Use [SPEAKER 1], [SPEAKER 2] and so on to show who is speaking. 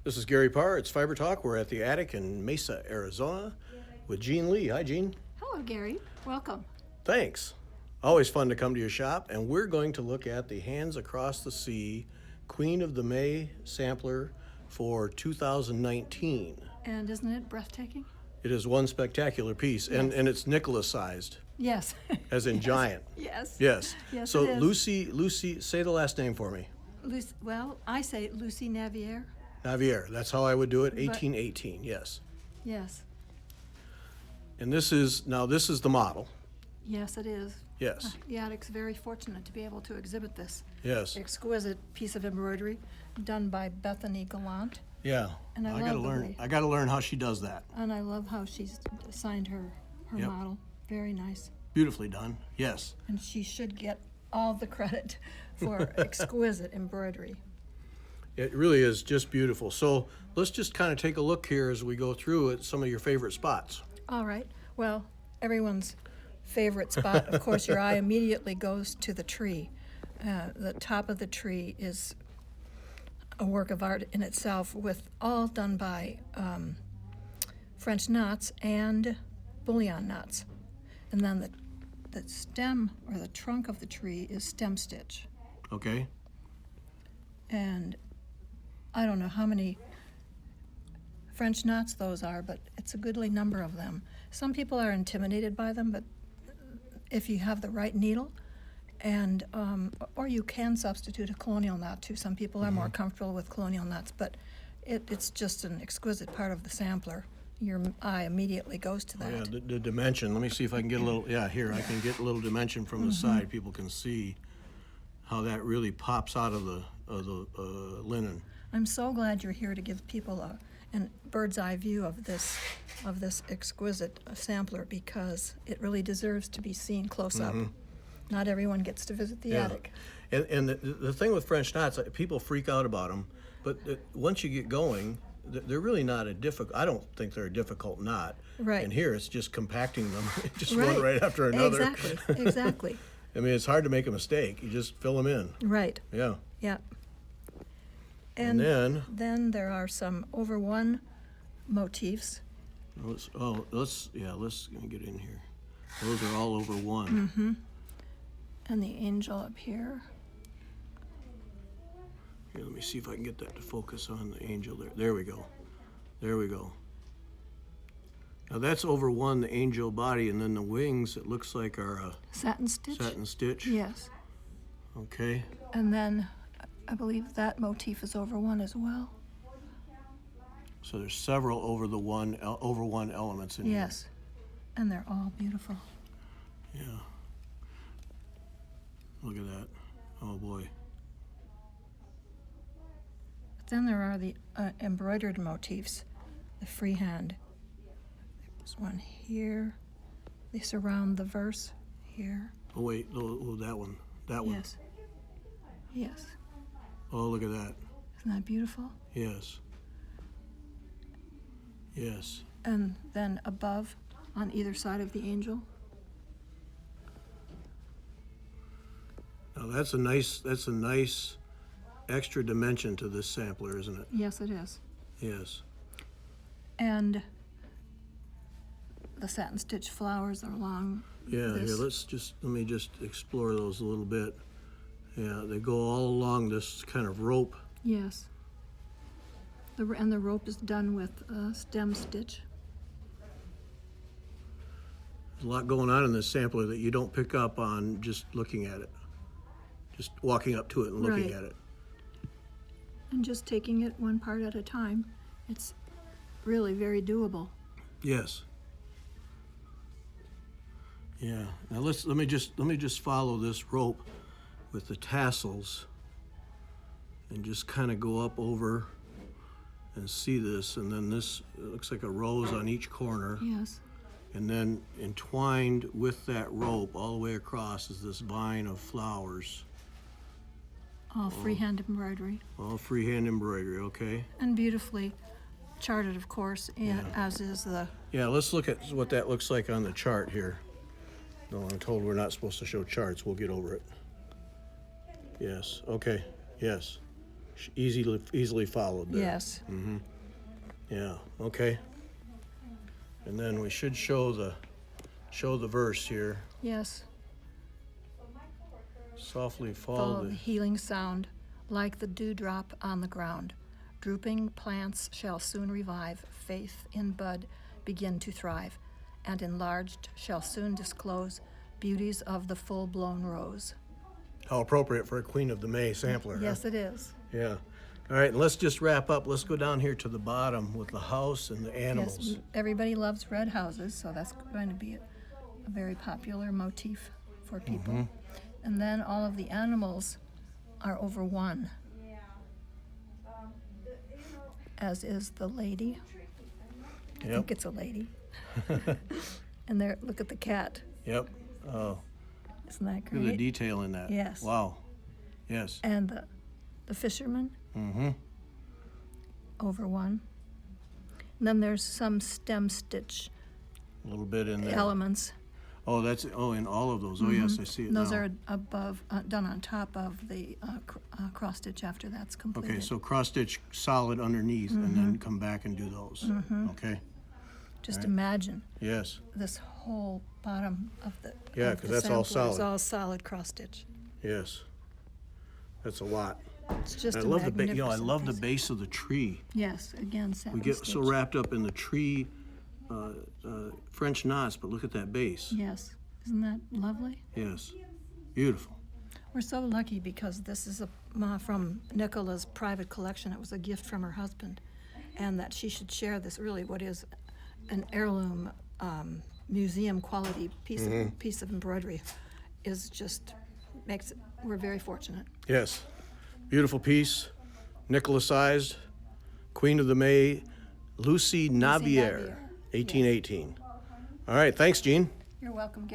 [SPEAKER 1] This is Gary Parr. It's Fiber Talk. We're at the Attic in Mesa, Arizona with Jean Lea. Hi, Jean.
[SPEAKER 2] Hello, Gary. Welcome.
[SPEAKER 1] Thanks. Always fun to come to your shop. And we're going to look at the Hands Across the Sea Queen of the May sampler for 2019.
[SPEAKER 2] And isn't it breathtaking?
[SPEAKER 1] It is one spectacular piece, and it's Nicholas-sized,
[SPEAKER 2] Yes.
[SPEAKER 1] as in giant.
[SPEAKER 2] Yes.
[SPEAKER 1] Yes.
[SPEAKER 2] Yes,
[SPEAKER 1] So
[SPEAKER 2] it is.
[SPEAKER 1] Lucy, say the last name for me.
[SPEAKER 2] Well, I say Lucy Navier.
[SPEAKER 1] Navier. That's how I would do it. 1818. Yes.
[SPEAKER 2] Yes.
[SPEAKER 1] And this is the model.
[SPEAKER 2] Yes, it is.
[SPEAKER 1] Yes.
[SPEAKER 2] The Attic's very fortunate to be able to exhibit this
[SPEAKER 1] Yes.
[SPEAKER 2] exquisite piece of embroidery done by Bethany Gallant.
[SPEAKER 1] Yeah.
[SPEAKER 2] And I
[SPEAKER 1] gotta
[SPEAKER 2] love the
[SPEAKER 1] learn.
[SPEAKER 2] way-
[SPEAKER 1] I gotta learn how she does that.
[SPEAKER 2] And I love how she's signed her
[SPEAKER 1] Yep.
[SPEAKER 2] model. Very nice.
[SPEAKER 1] Beautifully done. Yes.
[SPEAKER 2] And she should get all the credit for exquisite embroidery.
[SPEAKER 1] It really is just beautiful. So let's just kind of take a look here as we go through at some of your favorite spots.
[SPEAKER 2] All right. Well, everyone's favorite spot, of course, your eye immediately goes to the tree. The top of the tree is a work of art in itself, with all done by French knots and bullion knots. And then the stem or the trunk of the tree is stem stitch.
[SPEAKER 1] Okay.
[SPEAKER 2] And I don't know how many French knots those are, but it's a goodly number of them. Some people are intimidated by them, but if you have the right needle, and or you can substitute a colonial knot too. Some people are more comfortable with colonial knots, but it's just an exquisite part of the sampler. Your eye immediately goes to that.
[SPEAKER 1] Yeah, the dimension. Let me see if I can get a little. Yeah, here I can get a little dimension from the side. People can see how that really pops out of the linen.
[SPEAKER 2] I'm so glad you're here to give people a bird's eye view of this exquisite sampler, because it really deserves to be seen close up. Not everyone gets to visit the attic.
[SPEAKER 1] And the thing with French knots, people freak out about them, but once you get going, they're really not a difficult. I don't think they're a difficult knot.
[SPEAKER 2] Right.
[SPEAKER 1] And here it's just compacting them, just
[SPEAKER 2] Right.
[SPEAKER 1] one right after another.
[SPEAKER 2] Exactly.
[SPEAKER 1] I mean, it's hard to make a mistake. You just fill them in.
[SPEAKER 2] Right.
[SPEAKER 1] Yeah.
[SPEAKER 2] Yeah.
[SPEAKER 1] And
[SPEAKER 2] then there are some over one motifs.
[SPEAKER 1] let's let me get in here. Those are all over one.
[SPEAKER 2] And the angel up here.
[SPEAKER 1] Here, let me see if I can get that to focus on the angel there. There we go. There we go. Now that's over one, the angel body, and then the wings, it looks like are a
[SPEAKER 2] Satin stitch?
[SPEAKER 1] satin stitch.
[SPEAKER 2] Yes.
[SPEAKER 1] Okay.
[SPEAKER 2] And then I believe that motif is over one as well.
[SPEAKER 1] So there's several over one elements in here.
[SPEAKER 2] Yes. And they're all beautiful.
[SPEAKER 1] Yeah. Look at that. Oh boy.
[SPEAKER 2] But then there are the embroidered motifs, the freehand. There's one here. They surround the verse here.
[SPEAKER 1] Oh wait, oh that one. That one.
[SPEAKER 2] Yes. Yes.
[SPEAKER 1] Oh, look at that.
[SPEAKER 2] Isn't that beautiful?
[SPEAKER 1] Yes. Yes.
[SPEAKER 2] And then above, on either side of the angel.
[SPEAKER 1] Now that's a nice extra dimension to this sampler, isn't it?
[SPEAKER 2] Yes, it is.
[SPEAKER 1] Yes.
[SPEAKER 2] And the satin stitch flowers are along
[SPEAKER 1] Yeah,
[SPEAKER 2] this.
[SPEAKER 1] here, let me just explore those a little bit. Yeah, they go all along this kind of rope.
[SPEAKER 2] Yes. And the rope is done with stem stitch.
[SPEAKER 1] There's a lot going on in this sampler that you don't pick up on just looking at it. Just walking up to it and looking
[SPEAKER 2] Right.
[SPEAKER 1] at it.
[SPEAKER 2] And just taking it one part at a time, it's really very doable.
[SPEAKER 1] Yes. Yeah. Now let me just follow this rope with the tassels and just kind of go up over and see this, and then this, it looks like a rose on each corner.
[SPEAKER 2] Yes.
[SPEAKER 1] And then entwined with that rope all the way across is this vine of flowers.
[SPEAKER 2] All freehand embroidery.
[SPEAKER 1] All freehand embroidery, okay?
[SPEAKER 2] And beautifully charted, of course, as is the...
[SPEAKER 1] Yeah, let's look at what that looks like on the chart here. No, I'm told we're not supposed to show charts. We'll get over it. Yes, okay, yes. easily followed there.
[SPEAKER 2] Yes.
[SPEAKER 1] Yeah, okay. And then we should show the verse here.
[SPEAKER 2] Yes.
[SPEAKER 1] Softly
[SPEAKER 2] Follow the healing sound, like the dewdrop on the ground. Drooping plants shall soon revive, faith in bud begin to thrive, and enlarged shall soon disclose beauties of the full-blown rose.
[SPEAKER 1] How appropriate for a Queen of the May sampler.
[SPEAKER 2] Yes,
[SPEAKER 1] huh?
[SPEAKER 2] it is.
[SPEAKER 1] Yeah. All right, and let's just wrap up. Let's go down here to the bottom with the house and the animals.
[SPEAKER 2] Yes, everybody loves red houses, so that's going to be a very popular motif for people. And then all of the animals are over 1, as is the lady. I think it's a lady. And there, look at the cat.
[SPEAKER 1] Yep. Oh,
[SPEAKER 2] Isn't that
[SPEAKER 1] look at the
[SPEAKER 2] great?
[SPEAKER 1] detail in that.
[SPEAKER 2] Yes.
[SPEAKER 1] Wow. Yes.
[SPEAKER 2] And the fisherman, over 1. And then there's some stem stitch
[SPEAKER 1] A little bit in there.
[SPEAKER 2] elements.
[SPEAKER 1] Oh, that's in all of those. Oh, yes, I see it
[SPEAKER 2] And those
[SPEAKER 1] now.
[SPEAKER 2] are above, done on top of the cross stitch after that's completed.
[SPEAKER 1] Okay, so cross stitch solid underneath, and then come back and do those. Okay.
[SPEAKER 2] Just imagine
[SPEAKER 1] Yes.
[SPEAKER 2] this whole bottom of the
[SPEAKER 1] Yeah,
[SPEAKER 2] of
[SPEAKER 1] 'cause
[SPEAKER 2] the
[SPEAKER 1] that's all
[SPEAKER 2] sampler is
[SPEAKER 1] solid.
[SPEAKER 2] all solid cross stitch.
[SPEAKER 1] Yes. That's a lot.
[SPEAKER 2] It's just
[SPEAKER 1] I
[SPEAKER 2] a
[SPEAKER 1] love I
[SPEAKER 2] magnificent
[SPEAKER 1] love the
[SPEAKER 2] piece.
[SPEAKER 1] base of the tree.
[SPEAKER 2] Yes, again, satin
[SPEAKER 1] We get
[SPEAKER 2] stitch.
[SPEAKER 1] so wrapped up in the tree French knots, but look at that base.
[SPEAKER 2] Yes, isn't that lovely?
[SPEAKER 1] Yes. Beautiful.
[SPEAKER 2] We're so lucky because this is from Nicola's private collection. It was a gift from her husband, and that she should share this really what is an heirloom museum quality piece of embroidery is just makes it. We're very fortunate.
[SPEAKER 1] Yes. Beautiful piece. Nicholas-sized. Queen of the May, Lucy Navier,
[SPEAKER 2] Navier.
[SPEAKER 1] 1818. All right. Thanks, Jean.
[SPEAKER 2] You're welcome, Gary.